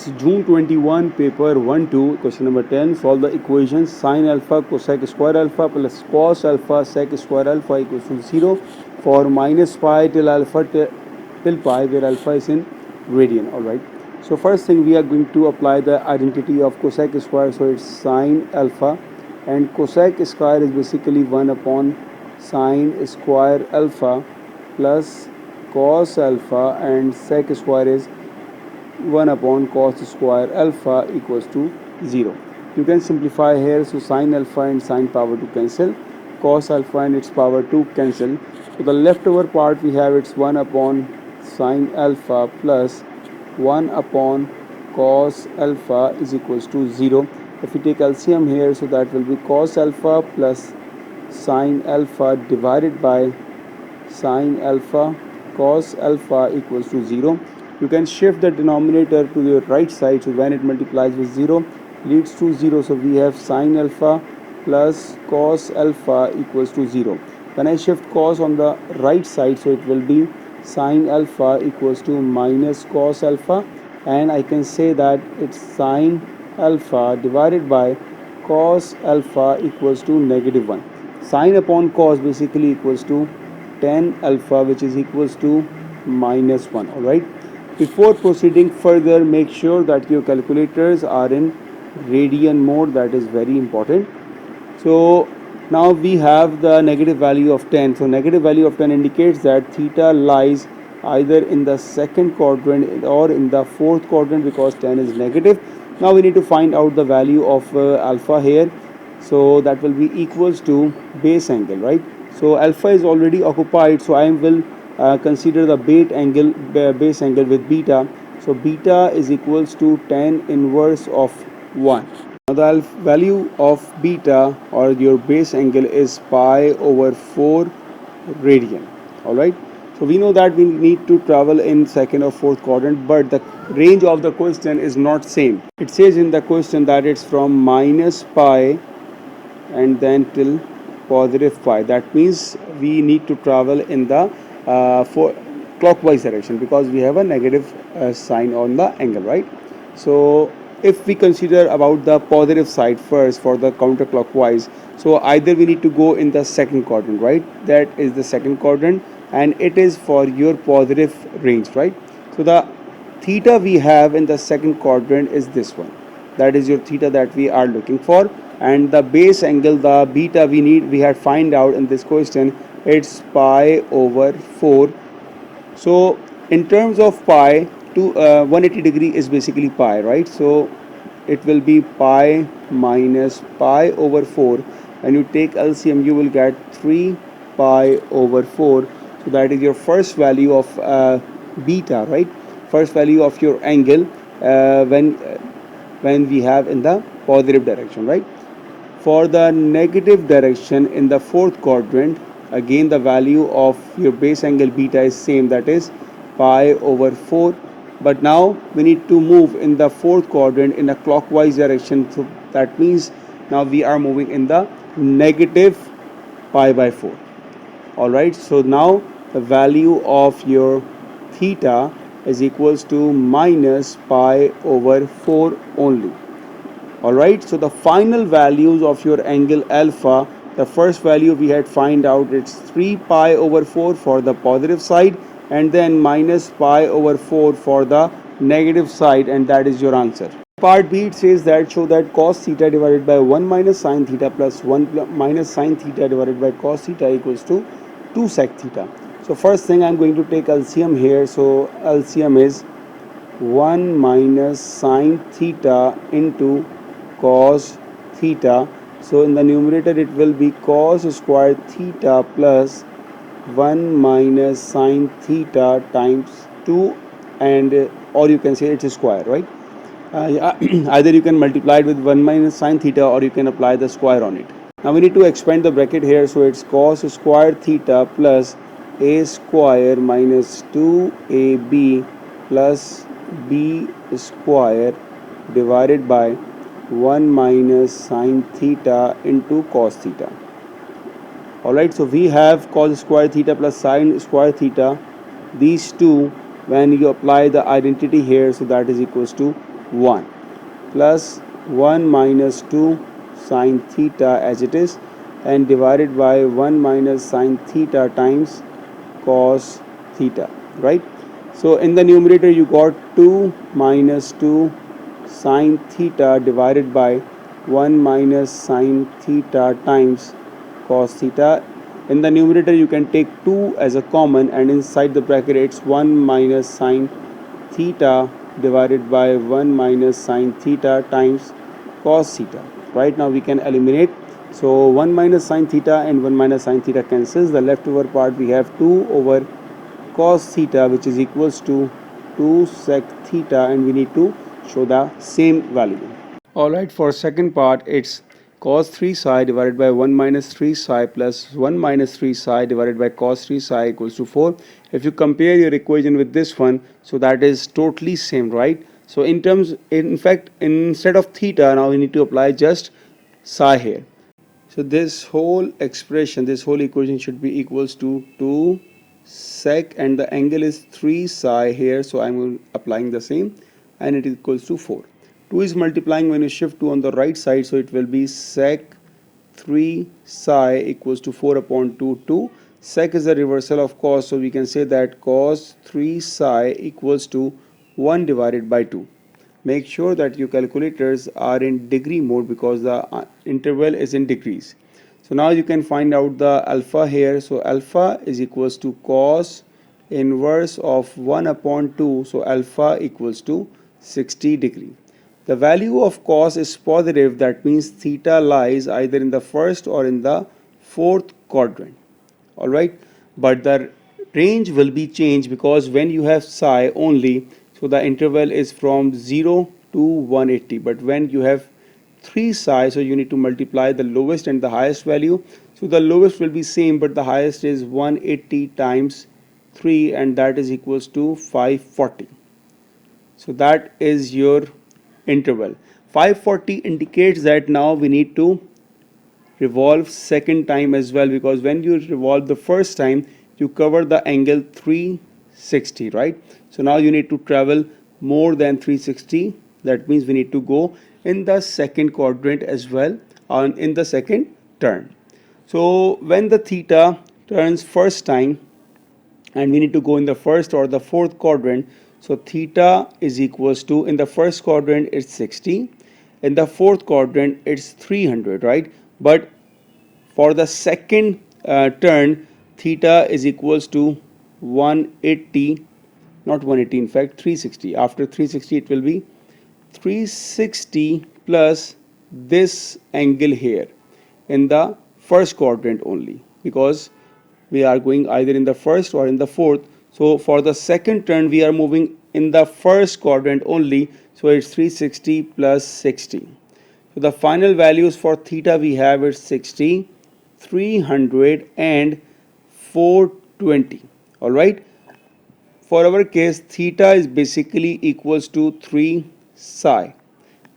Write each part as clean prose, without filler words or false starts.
It's June 21, paper 1-2, question number 10. Solve the equation sine alpha cosec square alpha plus cos alpha sec square alpha equals to 0 for minus pi till alpha till pi, where alpha is in radian. Alright. So first thing, we are going to apply the identity of cosec square. So it's sine alpha, and cosec square is basically 1 upon sine square alpha plus cos alpha, and sec square is 1 upon cos square alpha equals to 0. You can simplify here, so sine alpha and sine power 2 cancel, cos alpha and its power 2 cancel. So the leftover part we have, it's 1 upon sine alpha plus 1 upon cos alpha is equals to 0. If we take LCM here, so that will be cos alpha plus sine alpha divided by sine alpha cos alpha equals to 0. You can shift the denominator to the right side, so when it multiplies with 0 leads to 0. So we have sine alpha plus cos alpha equals to 0. When I shift cos on the right side, so it will be sine alpha equals to minus cos alpha, and I can say that it's sine alpha divided by cos alpha equals to -1. Sine upon cos basically equals to tan alpha, which is equals to -1. Alright. Before proceeding further, make sure that your calculators are in radian mode. That is very important. So now we have the negative value of 10. So negative value of 10 indicates that theta lies either in the second quadrant or in the fourth quadrant, because 10 is negative. Now we need to find out the value of alpha here. So that will be equals to base angle, right? So alpha is already occupied, so I will consider the base angle with beta. So beta is equals to tan inverse of 1. Now the value of beta or your base angle is pi over 4 radian. Alright. So we know that we need to travel in second or fourth quadrant, but the range of the question is not same. It says in the question that it's from minus pi and then till positive pi. That means we need to travel in the for clockwise direction, because we have a negative sign on the angle, right? So if we consider about the positive side first for the counterclockwise, so either we need to go in the second quadrant, right? That is the second quadrant, and it is for your positive range, right? So the theta we have in the second quadrant is this one. That is your theta that we are looking for, and the base angle, the beta we had find out in this question, it's pi over 4. So in terms of pi, 180 degree is basically pi, right? So it will be pi minus pi over 4. When you take LCM, you will get 3 pi over 4. So that is your first value of beta, right? First value of your angle when we have in the positive direction, right? For the negative direction in the fourth quadrant, again the value of your base angle beta is same, that is pi over 4. But now we need to move in the fourth quadrant in a clockwise direction, so that means now we are moving in the negative pi by 4. Alright, so now the value of your theta is equals to minus pi over 4 only. Alright, so the final values of your angle alpha, the first value we had find out, it's 3 pi over 4 for the positive side, and then minus pi over 4 for the negative side, and that is your answer. Part B, it says that show that cos theta divided by 1 minus sine theta plus 1 minus sine theta divided by cos theta equals to 2 sec theta. So first thing, I'm going to take LCM here. So LCM is 1 minus sine theta into cos theta. So in the numerator it will be cos square theta plus 1 minus sine theta times 2, and or you can say it's a square, right? Either you can multiply it with 1 minus sine theta, or you can apply the square on it. Now we need to expand the bracket here, so it's cos square theta plus a square minus 2ab plus b square divided by 1 minus sine theta into cos theta. Alright, so we have cos square theta plus sine square theta. These two, when you apply the identity here, so that is equals to 1 plus 1 minus 2 sine theta as it is, and divided by 1 minus sine theta times cos theta, right? So in the numerator you got 2 minus 2 sine theta divided by 1 minus sine theta times cos theta. In the numerator you can take 2 as a common, and inside the bracket it's 1 minus sine theta divided by 1 minus sine theta times cos theta. Right, now we can eliminate. So 1 minus sine theta and 1 minus sine theta cancels. The leftover part we have 2 over cos theta, which is equals to 2 sec theta, and we need to show the same value. Alright, for second part it's cos 3 psi divided by 1 minus 3 psi plus 1 minus 3 psi divided by cos 3 psi equals to 4. If you compare your equation with this one, so that is totally same, right? So in fact, instead of theta, now we need to apply just psi here. So this whole expression, this whole equation should be equals to 2 sec, and the angle is 3 psi here, so I'm applying the same, and it equals to 4. 2 is multiplying when you shift 2 on the right side, so it will be sec 3 psi equals to 4 upon 2. Sec is the reversal of cos, so we can say that cos 3 psi equals to 1 divided by 2. Make sure that your calculators are in degree mode because the interval is in degrees. So now you can find out the alpha here. So alpha is equals to cos inverse of 1 upon 2. So alpha equals to 60 degree. The value of cos is positive, that means theta lies either in the first or in the fourth quadrant. Alright, but the range will be changed because when you have psi only, so the interval is from 0 to 180, but when you have 3 psi, so you need to multiply the lowest and the highest value. So the lowest will be same, but the highest is 180 times 3, and that is equals to 540. So that is your interval. 540 indicates that now we need to revolve second time as well, because when you revolve the first time you cover the angle 360, right? So now you need to travel more than 360. That means we need to go in the second quadrant as well, on in the second turn. So when the theta turns first time, and we need to go in the first or the fourth quadrant, so theta is equals to, in the first quadrant it's 60, in the fourth quadrant it's 300, right? But for the second turn, theta is equals to 180, not 180, in fact 360. After 360 it will be 360 plus this angle here in the first quadrant only, because we are going either in the first or in the fourth. So for the second turn we are moving in the first quadrant only, so it's 360 plus 60. So the final values for theta we have is 60, 300 and 420. Alright, for our case theta is basically equals to 3 psi,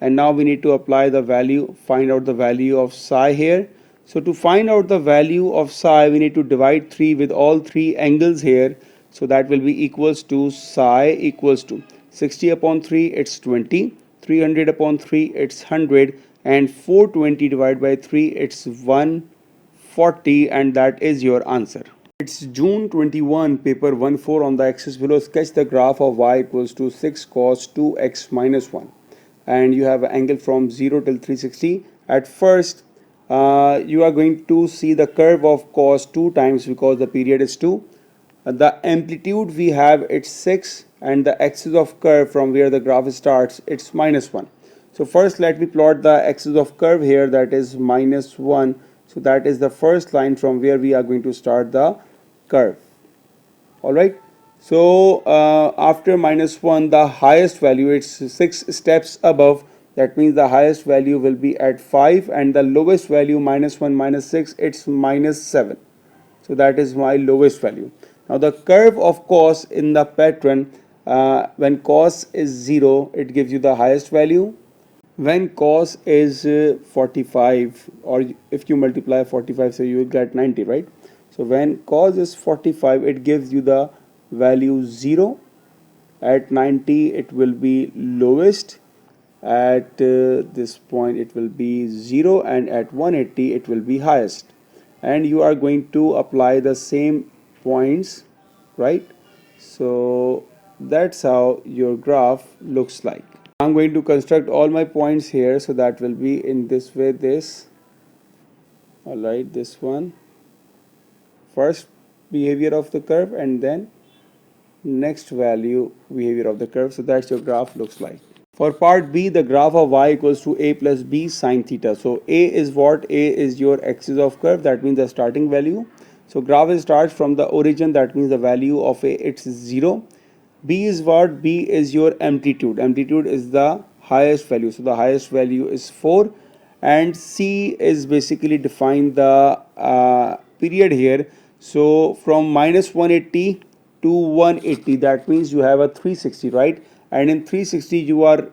and now we need to apply the value, find out the value of psi here. So to find out the value of psi, we need to divide 3 with all three angles here, so that will be equals to psi equals to 60 upon 3 it's 20, 300 upon 3 it's 100, and 420 divided by 3 it's 140, and that is your answer. It's June 21, paper 1-4. On the axis below, sketch the graph of y equals to 6 cos 2x minus 1. And you have an angle from 0 till 360. At first, you are going to see the curve of cos 2 times, because the period is 2. The amplitude we have, it's 6, and the axis of curve from where the graph starts, it's minus 1. So first let me plot the axis of curve here, that is minus 1. So that is the first line from where we are going to start the curve. Alright, so after minus 1, the highest value, it's 6 steps above, that means the highest value will be at 5, and the lowest value, minus 1 minus 6, it's minus 7. So that is my lowest value. Now the curve of cos in the pattern, when cos is 0, it gives you the highest value. When cos is 45, or if you multiply 45, so you will get 90, right? So when cos is 45, it gives you the value 0. At 90 it will be lowest, at this point it will be 0, and at 180 it will be highest, and you are going to apply the same points, right? So that's how your graph looks like. I'm going to construct all my points here, so that will be in this way. This, all right, this one, first behavior of the curve, and then next value behavior of the curve. So that's your graph looks like. For part B, the graph of y equals to a plus b sine theta. So a is what? A is your axis of curve, that means the starting value. So graph starts from the origin, that means the value of a, it's 0. B is what? B is your amplitude. Amplitude is the highest value, so the highest value is 4. And C is basically define the period here. So from minus 180 to 180, that means you have a 360, right? And in 360 you are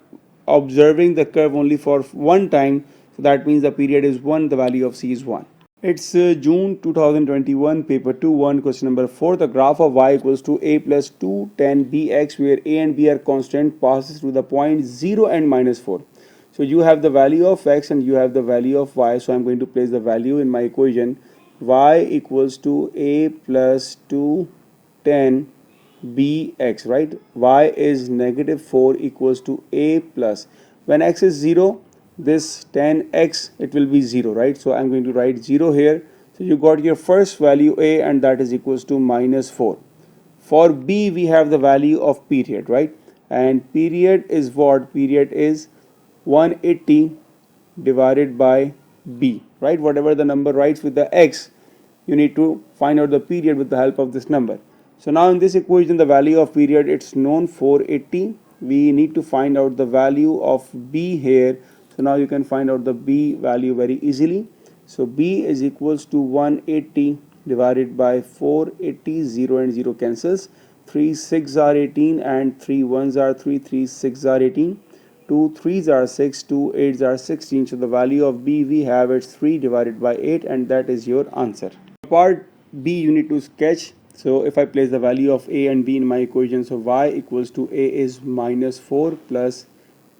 observing the curve only for one time, so that means the period is 1, the value of C is 1. It's June 2021, paper 2-1, question number 4. The graph of y equals to a plus 2tan bx, where a and b are constant, passes through the point 0 and minus 4. So you have the value of x and you have the value of y. So I'm going to place the value in my equation. Y equals to a plus 2tan bx, right? Y is negative 4 equals to a plus. When x is 0, this 10x, it will be 0, right? So I'm going to write 0 here. So you got your first value a, and that is equals to minus 4. For b, we have the value of period, right? And period is what? Period is 180 divided by b, right? Whatever the number writes with the x, you need to find out the period with the help of this number. So now in this equation, the value of period, it's known 480. We need to find out the value of b here. So now you can find out the b value very easily. So b is equals to 180 divided by 480, 0 and 0 cancels. 3 6 are 18 and 3 1s are 3, 3 6 are 18. 2 3s are 6, 2 8s are 16. So the value of b we have, it's 3 divided by 8, and that is your answer. Part B, you need to sketch. So if I place the value of a and b in my equation, so y equals to a is minus 4 plus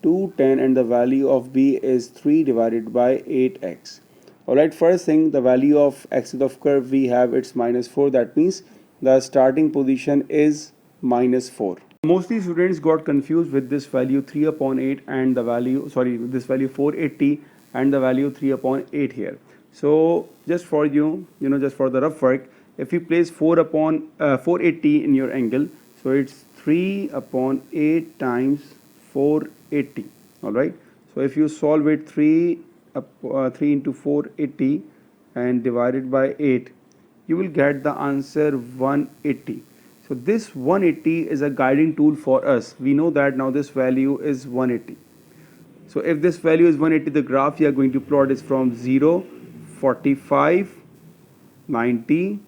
210, and the value of b is 3 divided by 8x. Alright, first thing, the value of axis of curve we have, it's minus 4. That means the starting position is minus 4. Mostly students got confused with this value 3 upon 8 and the value, sorry, this value 480 and the value 3 upon 8 here. So just for you, just for the rough work, if you place 480 in your angle, so it's 3 upon 8 times 480. All right. So if you solve it 3 into 480 and divided by 8, you will get the answer 180. So this 180 is a guiding tool for us. We know that now this value is 180. So if this value is 180, the graph we are going to plot is from 0, 45, 90,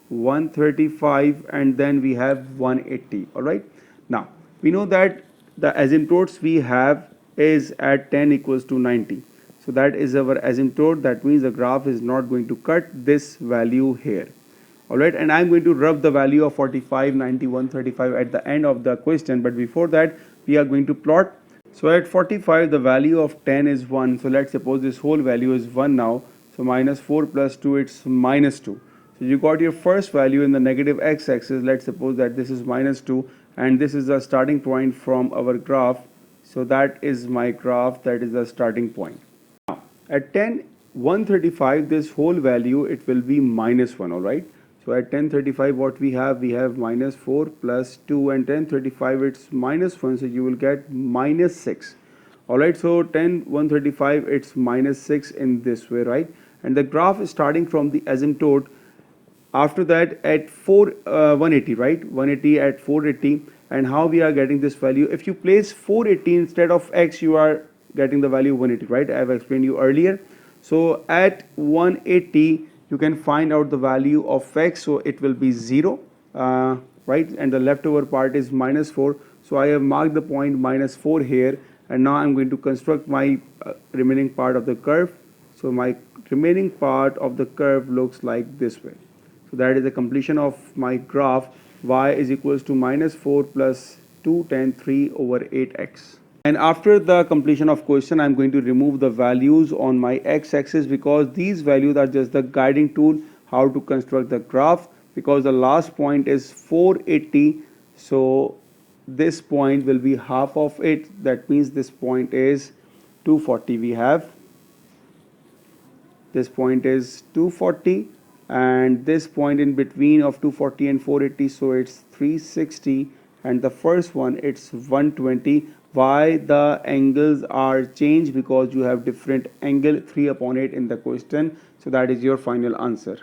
135, and then we have 180. All right. Now we know that the asymptotes we have is at 10 equals to 90. So that is our asymptote. That means the graph is not going to cut this value here. Alright, and I'm going to rub the value of 45, 90, 135 at the end of the question, but before that we are going to plot. So at 45 the value of 10 is 1, so let's suppose this whole value is 1 now, so minus 4 plus 2, it's minus 2. So you got your first value in the negative x-axis. Let's suppose that this is minus 2 and this is the starting point from our graph. So that is my graph, that is the starting point. Now at 10, 135, this whole value, it will be minus 1, alright. So at 1035 what we have minus 4 plus 2, and 1035 it's minus 1, so you will get minus 6. Alright, so 135 it's minus 6 in this way, right? And the graph is starting from the asymptote. After that at 180, right? 180 at 480, and how we are getting this value? If you place 480 instead of x, you are getting the value 180, right? I have explained you earlier. So at 180 you can find out the value of x, so it will be 0, right? And the leftover part is minus 4, so I have marked the point minus 4 here, and now I'm going to construct my remaining part of the curve. So my remaining part of the curve looks like this way. So that is the completion of my graph. Y is equals to minus 4 plus 2 tan 3 over 8x. And after the completion of question, I'm going to remove the values on my x-axis, because these values are just the guiding tool how to construct the graph, because the last point is 480. So this point will be half of it. That means this point is 240. We have this point is 240, and this point in between of 240 and 480, so it's 360, and the first one it's 120. Why the angles are changed? Because you have different angle 3 upon 8 in the question. So that is your final answer.